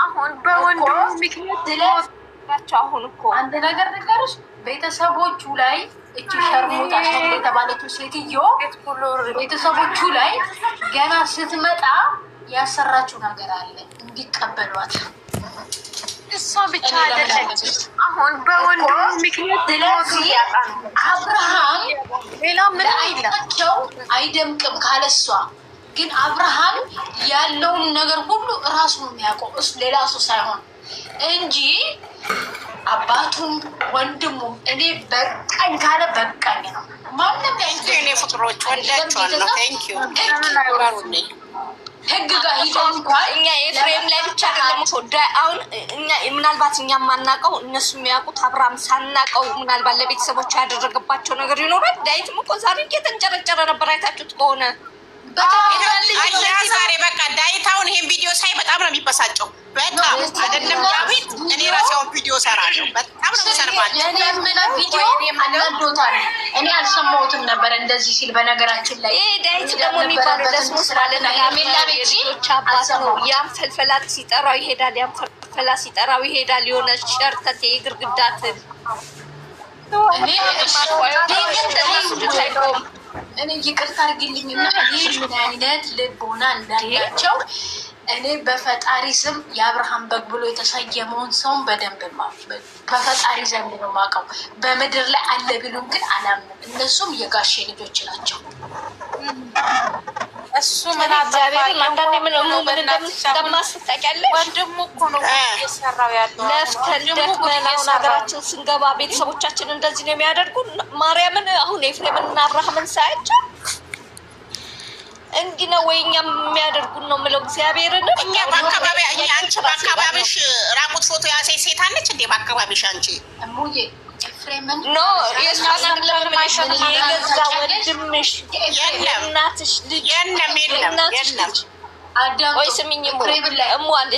አሁን በወንድሙ ምክንያት አሁን እኮ አንድ ነገር ነገርሽ ቤተሰቦቹ ላይ እቺ ሸርሙጣ የተባለችው ሴትዮ ቤተሰቦቹ ላይ ገና ስትመጣ ያሰራችው ነገር አለ እንዲቀበሏት። እሷ ብቻ አይደለች። አሁን በወንድሙ ምክንያት አብርሃም ሌላ ምን አይላቸው አይደምቅም ካለሷ። ግን አብርሃም ያለውን ነገር ሁሉ እራሱ ነው የሚያውቀው፣ እሱ ሌላ እሱ ሳይሆን እንጂ አባቱም ወንድሙም እኔ በቃኝ ካለ በቃኝ ነው። ማንም እኔ ፍቅሮች ወዳቸዋለሁ። ቴንኪዩ ህግ ጋር ሂደን እንኳን እኛ የፍሬም ላይ ብቻ አይደለም እኮ አሁን እኛ ምናልባት እኛ የማናውቀው እነሱ የሚያውቁት አብርሃም ሳናውቀው ምናልባት ለቤተሰቦቹ ያደረገባቸው ነገር ይኖራል። ዳዊትም እኮ ዛሬ እየተንጨረጨረ ነበር፣ አይታችሁት ከሆነ ዛሬ በቃ ዳዊት አሁን ይሄን ቪዲዮ ሳይ በጣም ነው የሚበሳጨው። በጣም አይደለም ዳዊት፣ እኔ ራሴውን ቪዲዮ ሰራለሁ። በጣም ነው የሚሰርባቸው። ቪዲዮ አናዶታል። እኔ አልሰማሁትም ነበር እንደዚህ ሲል። በነገራችን ላይ ይሄ ዳዊት ደግሞ የሚባለው ደግሞ ስላለና ያሜላ ቤቶች አባት ነው። ያም ፈልፈላት ሲጠራው ይሄዳል፣ ያም ፈልፈላ ሲጠራው ይሄዳል። የሆነ ሸርተቴ ግርግዳትን እኔ ይቅርታ አድርግልኝና ይህ ምን አይነት ልቦና እንዳላቸው እኔ በፈጣሪ ስም የአብርሃም በግ ብሎ የተሰየመውን ሰውን በደንብ በፈጣሪ ዘንድ ነው የማውቀው። በምድር ላይ አለ ቢሉም ግን አላምንም። እነሱም የጋሼ ልጆች ናቸው። እሱ ምን እግዚአብሔርን አንዳንዴ ምን እንደማስታቂያለሽ ወንድሙ እኮ ነው እየሰራው ያለው። ለፍተን ደክመን አሁን ሀገራችን ስንገባ ቤተሰቦቻችን እንደዚህ ነው የሚያደርጉ። ማርያምን አሁን ኤፍሬምንና አብርሃምን ሳያቸው እንዲህ ነው ወይ እኛም የሚያደርጉን ነው የምለው። እግዚአብሔርን እኛ በአካባቢ አንቺ በአካባቢሽ ራቁት ፎቶ ያሳይ ሴት አለች እንዴ? በአካባቢሽ አንቺ እሙዬ ኤፍሬምን ኖ የእሷን አንድለምንሽ የገዛ ወንድምሽ የእናትሽ ልጅ የለም ወይ ስሚኝ እሙ አንድ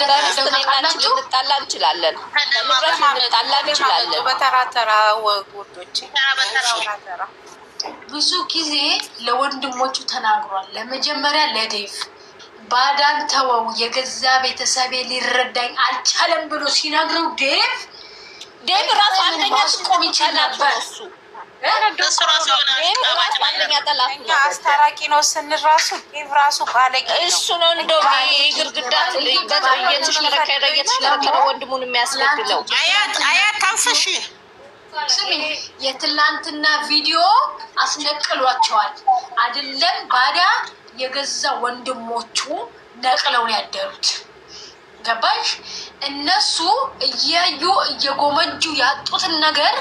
በርስት ናችን ልንጣላ እንችላለን፣ በንብረት ልንጣላ እንችላለን። በተራተራ ወጎዶች ብዙ ጊዜ ለወንድሞቹ ተናግሯል። ለመጀመሪያ ለዴቭ ባዳን ተወው የገዛ ቤተሰቤ ሊረዳኝ አልቻለም ብሎ ሲነግረው ዴቭ ራሱ አንደኛ ማስቆም ይችል ነበር። እሱ ራሱ አንደኛ ጠላት ነው። አስታራቂ ነው ስንል ራሱ ዴቭ ራሱ ባለጌ ነው። እሱ ነው እንደው ግርግዳት እየተሽከረከረ ወንድሙን የሚያስገድለው። አያት ታንፈሽ ስሚ የትላንትና ቪዲዮ አስነቅሏቸዋል አይደለም? ባዳ የገዛ ወንድሞቹ ነቅለው ያደሩት ገባሽ? እነሱ እያዩ እየጎመጁ ያጡትን ነገር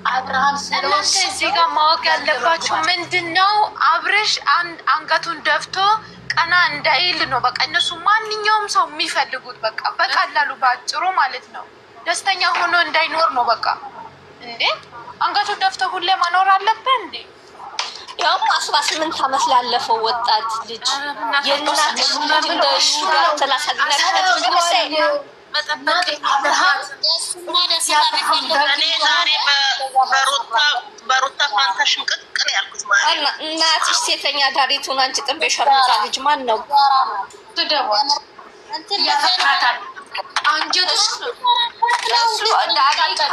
አብርሃም እናንተ እዚህ ጋር ማወቅ ያለባችሁ ምንድን ነው? አብርሽ አንገቱን ደፍቶ ቀና እንዳይል ነው። በቃ እነሱ ማንኛውም ሰው የሚፈልጉት በቃ በቀላሉ በአጭሩ ማለት ነው ደስተኛ ሆኖ እንዳይኖር ነው። በቃ እንዴ አንገቱን ደፍቶ ሁሌ መኖር አለበት እንዴ? ያው 18 ዓመት ላለፈው ወጣት ልጅ የእናትሽ ልጅ እንደ ሹጋር በሩታ ፋንታ ሽምቅቅል ያልኩት ማለት እናትሽ ሴተኛ ዳሪቱን አንቺ ጥንቤ ሸርሙጣ ልጅ ማን ነው? አንጀቱስ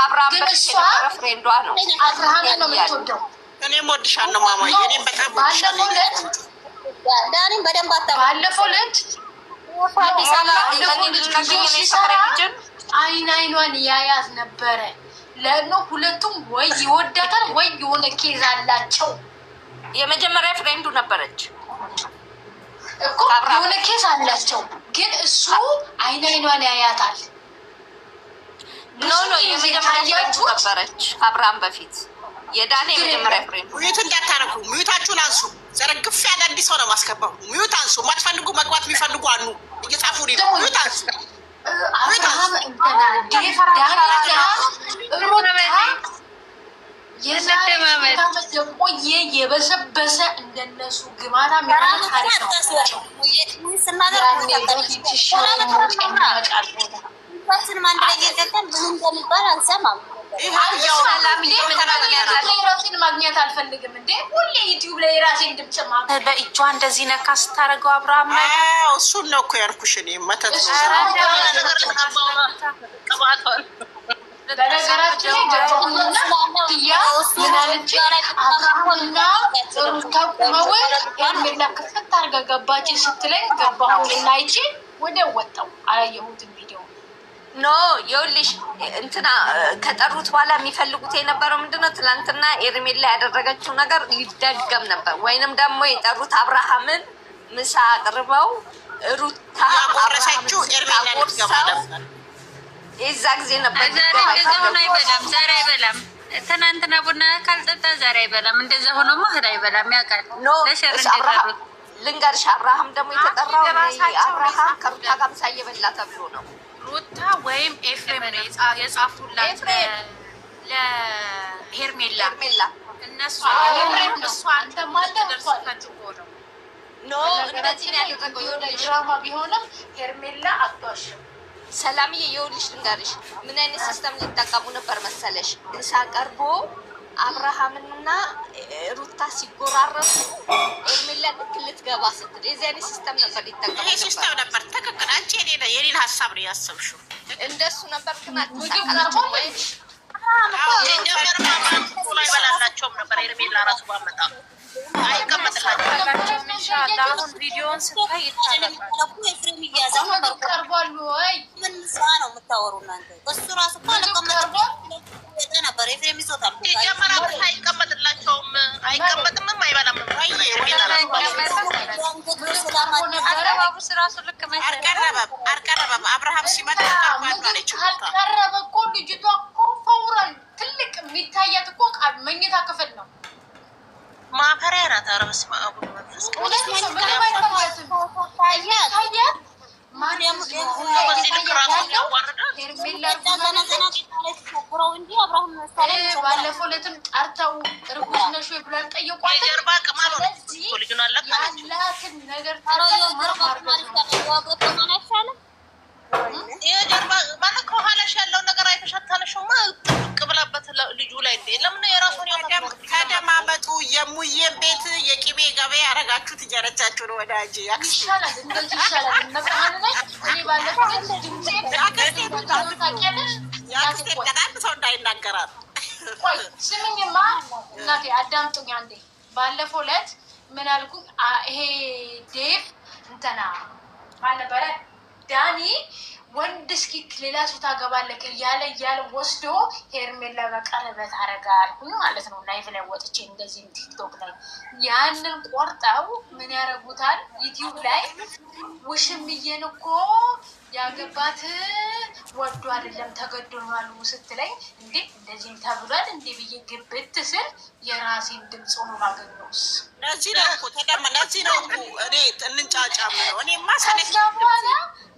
አብርሃም በፊት የነበረ ፍሬንዷ ነው። አብርሃም ነው የምትወደው። እኔም ወድሻለሁ ማማዬ። እኔም በጣም ባለፈው ዕለት ዳኒም በደንብ ባለፈው ዕለት አይኗን ያያት ነበረ። ለእነ ሁለቱም ወይ ይወዳታል ወይ የሆነ ኬዝ አላቸው። የመጀመሪያ ፍሬንዱ ነበረች እኮ የሆነ ኬዝ አላቸው። ግን እሱ አይኗን ያያታል። ኖ የመጀመሪያ ፍሬንዱ ነበረች ከአብርሃም በፊት የዳኔ የመጀመሪያ ፍሬንዱ። ሚዩት እንዳታረጉ፣ ሚዩታችሁን አንሱ። ዘረግፍ ያለ አዲስ ሰው ነው ማስገባው። ሚዩት አንሱ። ማትፈልጉ መግባት የሚፈልጉ አሉ እየጻፉ ነው። ሚዩት አንሱ። አብርሃም እንትና ዴቭ የቆየ የበሰበሰ እንደነሱ ግማታ ሚሆን ታሪክ ነው። አንድ ላይ ምን እንደሚባል አንሰማም። ራሴን ማግኘት አልፈልግም እንዴ ሁሌ ዩቲዩብ ላይ ራሴን ድምጽ ማግኘት በእጇ እንደዚህ ነካ ስታደርገው አብርሃም ላይ እሱን ነው እኮ ያልኩሽ እኔ መተት ነው። በነገራችን ላይ ገባሁና ያ ምናለች አብርሃምና ሩታ ቁመወል ሄርሜላ ክፍት አድርጋ ገባች ስትለኝ ገባሁና አይቼ ወደ ወጣው አላየሁትም ቪዲዮ ኖ ይኸውልሽ እንትና ከጠሩት በኋላ የሚፈልጉት የነበረው ምንድነው? ትናንትና ሄርሜላ ያደረገችው ነገር ሊደገም ነበር፣ ወይንም ደግሞ የጠሩት አብርሃምን ምሳ አቅርበው ሩታ ያቆረሰችው ሄርሜላ ልትገባ ነበር። የዛ ጊዜ ነበር። እንደዛውን አይበላም፣ ዛሬ አይበላም። ትናንትና ቡና ካልጠጣ ዛሬ አይበላም። እንደዛ ሆኖማ እህል አይበላም። ያውቃል። ልንገርሽ አብርሃም ደግሞ የተጠራው አብርሃም ከሩታ ጋር ምሳ እየበላ ተብሎ ነው። ሩታ ወይም ኤፍሬም ነው የጻፉላት ለሄርሜላ እነሱ ኖ እንደዚህ ነው ያደረገው። ድራማ ቢሆንም ሄርሜላ አትዋሽም። ሰላምዬ ይኸውልሽ ልንገርሽ ምን አይነት ሲስተም ሊጠቀሙ ነበር መሰለሽ? እንሳ ቀርቦ አብርሃምና ሩታ ሲጎራረሱ ሄርሜላ ልክ ልትገባ ስትል የዚህ አይነት ሲስተም ነበር ሊጠቀሙ ነበር። ይሄ ሲስተም ነበር ትክክል። አንቺ የኔን ሀሳብ ነው ያሰብሽው። እንደሱ ነበር ግን አትሳካላችሁ ወይ? አይበላላቸውም ነበር ሄርሜላ ራሱ ባመጣ አይቀመጥላቸውም። ኢንሻአላህ አሁን ቪዲዮውን ስታይ ቀርቧሉ ወይ ምን ስራ ነው የምታወሩ እናንተ? እሱ ራሱ እኮ አልቀመጠም ነበር። ኤፍሬም ይዞታል። የጀመራት አይቀመጥላቸውም፣ አይቀመጥምም፣ አይበላም። አልቀረበም። አብርሃም ሲመጣ አልቀረበ እኮ ልጅቷ እኮ ፈውረን ትልቅ የሚታያት እኮ መኝታ ክፍል ነው። ማፈሪያ ናት። ኧረ በስመ አብ ወመንፈስ ቅዱስ ባለፈው ዕለትም ጠርተው እርጉዝ ነሽ ወይ ብለን ጠየቋት። ያላትን ነገር የጀርባ ማለት ከኋላሽ ያለው ነገር አይተሻታለሽማ ጥብቅ ብላበት ልጁ ላይ እንዴ ለምን የራሱን ከደማመጡ የሙዬን ቤት የቂቤ ገበያ ያረጋችሁ ትጀረቻችሁ ነው ወዳጅ ይሻላል። እንደዚህ ይሻላል። ነብራን ላይ እኔ ባለፈው ድምጼ ያክስቴ ቀዳም ሰው እንዳይናገራል። ቆይ ስሚኝማ እናቴ አዳምጡኝ አንዴ። ባለፈው ዕለት ምን አልኩ? ይሄ ዴቭ እንትና ማን ነበረ ዳኒ ወንድ እስኪ ሌላ ሰው ታገባለህ እያለ ወስዶ ሄርሜላ በቀለበት አረጋ አልኩኝ ማለት ነው። ላይቭ ላይ ወጥቼ እንደዚህ ቲክቶክ ላይ ያንን ቆርጠው ምን ያደርጉታል? ዩቲዩብ ላይ ውሽምዬን እኮ ያገባት ወዶ አይደለም ተገዶ ነው ስትለኝ እንዴ እንደዚህም ተብሏል እንዴ ብዬ ግብት ስል የራሴን ድምፅ ሆኖ ማገኘውስ ለዚህ ነው እኮ ለዚህ ነው እኮ እኔ እንንጫጫ ነው እኔ ማሰለሽ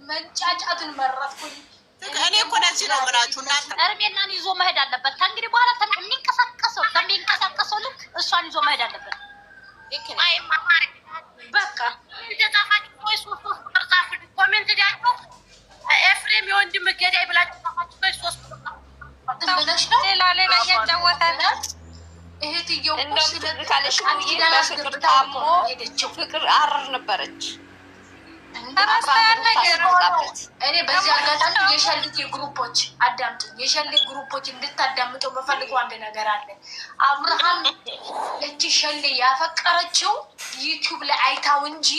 መንጫጫትን መረጥኩኝ። እኔ እኮ ለዚህ ነው የምላችሁ እናንተ ሄርሜላን ይዞ መሄድ አለበት። ከእንግዲህ በኋላ የሚንቀሳቀሰው ልክ እሷን ይዞ መሄድ አለበት። በቃ እንደጣፋጭ ወይ ሶስት ጻፍ ኮሜንት ዲያቸው ኤፍሬም የወንድም ገዳይ ብላችሁ ጻፋችሁ ወይ ሶስት ሌላ እያጫወታል እህትየው ካለሽ በፍቅር ታሞ ፍቅር አረር ነበረች። እኔ በዚህ አጋጣሚ የሸልት ግሩፖች አዳምጡ። የሸልት ግሩፖች እንድታዳምጠው በፈልገው አንድ ነገር አለ። አብርሃም እቺ ሸሌ ያፈቀረችው ዩቲዩብ ላይ አይታው እንጂ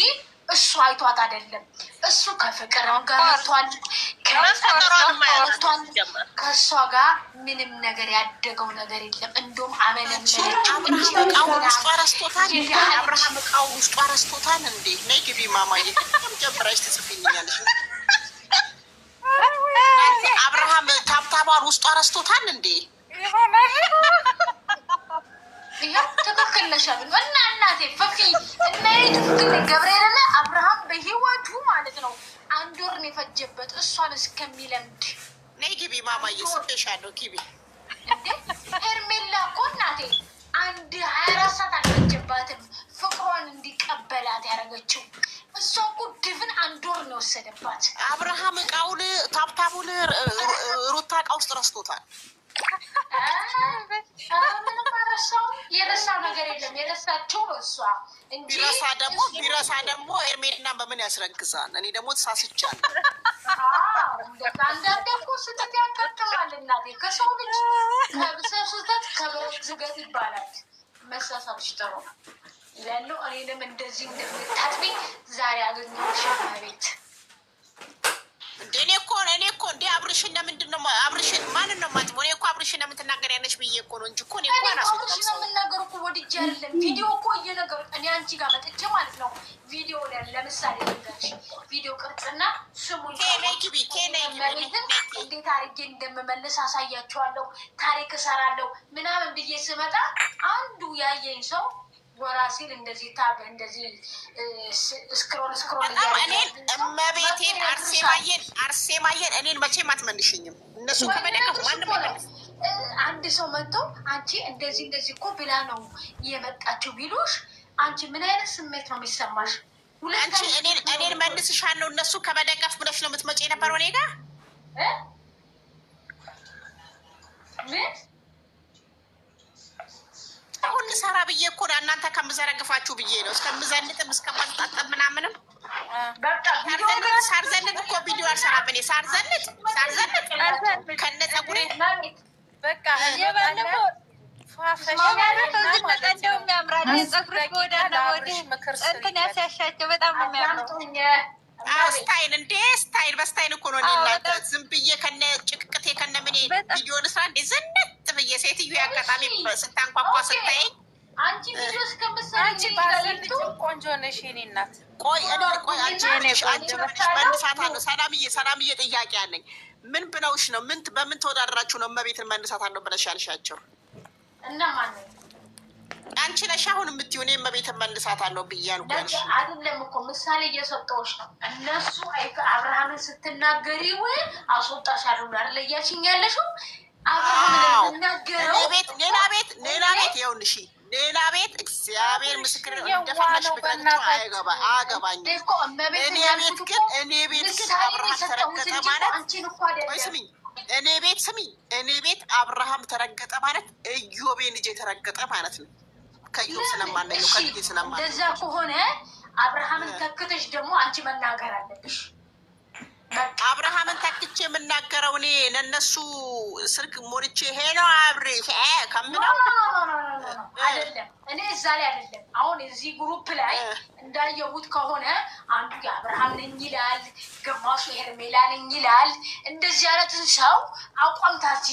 እሱ አይቷት አይደለም። እሱ ከፍቅር ጋር መጥቷል፣ ከእሷ ጋር ምንም ነገር ያደገው ነገር የለም። እንደውም አመነመነች። አብርሃም እቃው ውስጧ ረስቶታል እንዴ? ነይ ግቢ ማማዬ ጀምራሽ ትጽፊልኛለሽ። አብርሃም ታብታቧን ውስጧ ረስቶታል እንዴ? ይሄው ትክክል ነሻል እና እናቴ ፈኪ እና ትክክል ገብርኤልና አብርሃም በህይወቱ ማለት ነው አንድ ወር ነው የፈጀበት እሷን እስከሚለምድ። ነይ ግቢ ማማዬ ስፔሻለሁ ግቢ። እንዴ ሄርሜላ እኮ እናቴ አንድ 24 ሰዓት አልፈጀባትም ፍቅሯን እንዲቀበላት ያደረገችው። እሷ እኮ ድፍን አንድ ወር ነው የወሰደባት። አብርሃም እቃውን ታብታቡን ሩታ እቃ ውስጥ ረስቶታል። ምንም አረሳው። የረሳ ነገር የለም። የረሳችው እሷ እንጂ ቢረሳ ደግሞ ኤርሜልና በምን ያስረግዛል? እኔ ደግሞ ተሳስቻለሁ። አንዳንዴ እኮ ስህተት ያጋጥማል እናቴ። ከሰው ልጅ ስህተት ከብረት ዝገት ይባላል። መሳሳትሽ ጥሩ ነው ያለው። እኔንም እንደዚህ እንደምታጥቢ ዛሬ አገኘሁሽ ቤት። እኔ እኮ እንደ አብርሽን ለምንድን ነው አብርሽን ማንን ነው ማጥሞ? እኔ እኮ አብርሽን ለምትናገር ያለሽ ብዬ እኮ ነው እንጂ እኮ እኔ እኮ አብርሽን ነው የምናገር እኮ ወድጄ አይደለም። ቪዲዮ እኮ እየነገሩ እኔ አንቺ ጋር መጥቼ ማለት ነው። ቪዲዮ ላይ ለምሳሌ ነገርሽ ቪዲዮ ቅርጽና ስሙን እንዴት አድርጌ እንደምመልስ አሳያቸዋለሁ። ታሪክ እሰራለሁ ምናምን ብዬ ስመጣ አንዱ ያየኝ ሰው ወራ ሲል እንደዚህ ታብ እንደዚህ ስክሮል እኔን እመቤቴን አርሴማየን እኔን መቼም አትመልሽኝም። እነሱ ከመደቀፍ ማንም አይመልስ። አንድ ሰው መጥቶ አንቺ እንደዚህ እኮ ብላ ነው የመጣችው ቢሉሽ አንቺ ምን አይነት ስሜት ነው የሚሰማሽ? አንቺ እኔን መልስሻለሁ እነሱ ከመደቀፍ ብለሽ ነው የምትመጪ የነበረው እኔ ጋር አሁን ልሰራ ብዬ እኮ እናንተ ከምዘረግፋችሁ ብዬ ነው። እስከምዘንጥም እስከማስጣጠም ምናምንም ሳርዘንጥ እኮ ቪዲዮ አልሰራም እኔ ሳርዘንጥ ከነ ፀጉሬ በቃ የባለፈው እንደውም ያምራል። የፀጉር ጎዳና ወዲህ እንትን ያሳሻቸው በጣም ነው የሚያምረው። ስታይል እንዴ ስታይል በስታይል እኮ ነው። እናንተ ዝም ብዬ ከነ ጭቅቅቴ ከነ ምን ቪዲዮ ልስራ እንዴ ዝንጥ ብዬ ሴትዮ ያጋጣሚ ስታንኳኳ ስታየኝ አንቺ ቪዲዮ እስከምትሰሪ ቆንጆ ነሽ የእኔ እናት። ቆይ አንቺ መልሳታለሁ። ሰላምዬ ጥያቄ አለኝ። ምን ብለውሽ ነው? በምን ተወዳደራችሁ ነው እመቤትን መልሳታለሁ ብለሽ ያልሻቸው? እና ማነው አንቺ ነሽ አሁን የምትይው? እኔ እመቤትን መልሳታለሁ ብያለሁ አይደለም እኮ ምሳሌ እየሰጠሁሽ ነው። እነሱ አብርሃምን ስትናገሪው አስወጣሻለሁ አይደል እያልሽኝ ያለሽው? አብርሃምን የምናገረው ሌላ ቤት ይኸውልሽ ሌላ ቤት እግዚአብሔር ምስክር እንደፈለሽ ብትቀጥቶ አያገባኝም። እኔ ቤት ግን አብርሃም ተረገጠ ማለት ወይ ስሚኝ፣ እኔ ቤት አብርሃም ተረገጠ ማለት ኢዮቤ ልጅ የተረገጠ ማለት ነው። ከኢዮብ ስለማለየው ከልጅ ስለማለየው እንደዛ ከሆነ አብርሃምን ተክተሽ ደግሞ አንቺ መናገር አለብሽ። አብርሃምን ተክቼ የምናገረው እኔ ለነሱ ስልክ ሞልቼ ሄሎ አብሬሽ ከምነው አይደለም። እኔ እዛ ላይ አይደለም። አሁን እዚህ ግሩፕ ላይ እንዳየሁት ከሆነ አንዱ የአብርሃም ነኝ ይላል፣ ግማሹ ሄርሜላ ነኝ ይላል። እንደዚህ አይነትን ሰው አቋም ታዚ